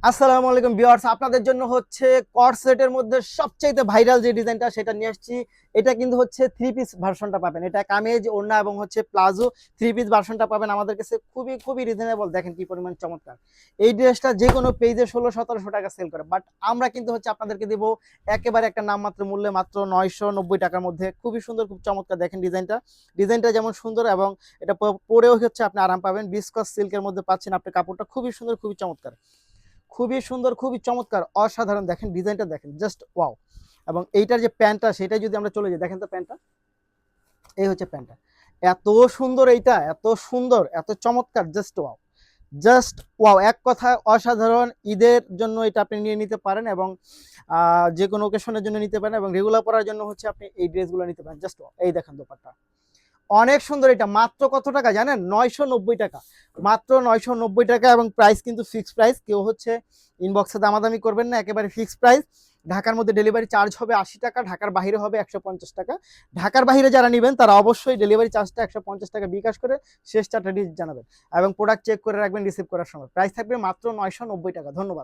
আসসালামু আলাইকুম ভিউয়ার্স, আপনাদের জন্য হচ্ছে কর্ড সেটের মধ্যে সবচাইতে ভাইরাল যে ডিজাইনটা সেটা নিয়ে আসছি। এটা কিন্তু হচ্ছে থ্রি পিস ভার্সনটা পাবেন, এটা কামিজ ওড়না এবং হচ্ছে প্লাজো থ্রি পিস ভার্সনটা পাবেন আমাদের কাছে খুবই খুবই রিজনেবল। দেখেন কি পরিমাণ চমৎকার। এই ড্রেসটা যে কোনো পেজে 1600-1700 টাকা সেল করে, বাট আমরা কিন্তু হচ্ছে আপনাদেরকে দেবো একেবারে একটা নামমাত্র মূল্যে মাত্র 990 টাকার মধ্যে। খুবই সুন্দর, খুব চমৎকার। দেখেন ডিজাইনটা যেমন সুন্দর এবং এটা পরেও হচ্ছে আপনি আরাম পাবেন। বিসকস সিল্কের মধ্যে পাচ্ছেন আপনি, কাপড়টা খুবই সুন্দর, খুবই চমৎকার, খুবই সুন্দর, খুবই চমৎকার, অসাধারণ। দেখেন ডিজাইনটা, দেখেন জাস্ট ওয়াও। এবং এইটার যে প্যান্টটা সেটা যদি আমরা চলে যাই, দেখেন তো প্যান্টটা, এই হচ্ছে প্যান্টটা। এত সুন্দর, এইটা এত সুন্দর, এত চমৎকার, জাস্ট ওয়াও, জাস্ট ওয়াও। এক কথায় অসাধারণ। ঈদের জন্য এটা আপনি নিয়ে নিতে পারেন এবং যে কোনো ওকেশনের জন্য নিতে পারেন এবং রেগুলার পরার জন্য হচ্ছে আপনি এই ড্রেসগুলো নিতে পারেন। Just wow. এই দেখেন দোপাট্টা, অনেক সুন্দর। এটা মাত্র কত টাকা জানেন? 990 টাকা, মাত্র 990 টাকা। এবং প্রাইস কিন্তু ফিক্সড প্রাইস, কেউ হচ্ছে ইনবক্সে দামাদামি করবেন না, একেবারে ফিক্সড প্রাইস। ঢাকার মধ্যে ডেলিভারি চার্জ হবে 80 টাকা, ঢাকার বাইরে হবে 150 টাকা। ঢাকার বাইরে যারা নেবেন তারা অবশ্যই ডেলিভারি চার্জটা 150 টাকা বিকাশ করে শেষ চারটা ডিজিট জানাবেন এবং প্রোডাক্ট চেক করে রাখবেন রিসিভ করার সময়। প্রাইস থাকবে মাত্র 990 টাকা। ধন্যবাদ।